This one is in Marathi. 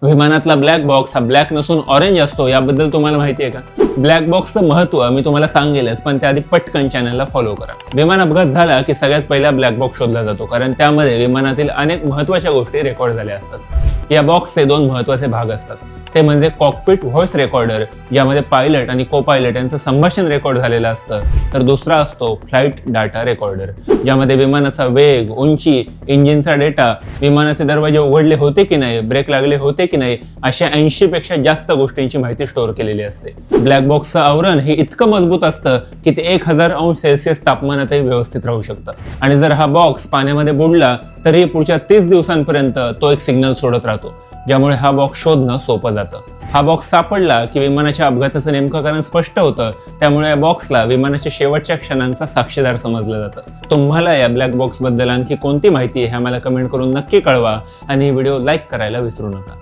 विमानातला ब्लॅक बॉक्स हा ब्लॅक नसून ऑरेंज असतो, याबद्दल तुम्हाला माहिती आहे का? ब्लॅक बॉक्सचं महत्त्व मी तुम्हाला सांगेलच, पण त्याआधी पटकन चॅनलला फॉलो करा. विमान अपघात झाला की सगळ्यात पहिला ब्लॅक बॉक्स शोधला जातो, कारण त्यामध्ये विमानातील अनेक महत्त्वाच्या गोष्टी रेकॉर्ड झाल्या असतात. या बॉक्सचे दोन महत्त्वाचे भाग असतात, ते म्हणजे कॉकपिट व्हॉइस रेकॉर्डर, ज्यामध्ये पायलट आणि को पायलट यांचं संभाषण रेकॉर्ड झालेलं असतं, तर दुसरा असतो फ्लाईट डाटा रेकॉर्डर, ज्यामध्ये विमानाचा वेग, उंची, इंजिनचा डेटा, विमानाचे दरवाजे उघडले होते की नाही, ब्रेक लागले होते की नाही, अशा 80 पेक्षा जास्त गोष्टींची माहिती स्टोअर केलेली असते. ब्लॅक बॉक्सचं आवरण हे इतकं मजबूत असतं की ते 1000 अंश सेल्सिअस तापमानातही व्यवस्थित राहू शकतं, आणि जर हा बॉक्स पाण्यामध्ये बुडला तरी पुढच्या 30 दिवसांपर्यंत तो एक सिग्नल सोडत राहतो, ज्यामुळे हा बॉक्स शोधणं सोपं जातं. हा बॉक्स सापडला की विमानाच्या अपघाताचं नेमकं कारण स्पष्ट होतं, त्यामुळे या बॉक्सला विमानाच्या शेवटच्या क्षणांचा साक्षीदार समजलं जातं. तुम्हाला या ब्लॅक बॉक्स बद्दल आणखी कोणती माहिती आहे हे आम्हाला कमेंट करून नक्की कळवा, आणि व्हिडिओ लाईक करायला विसरू नका.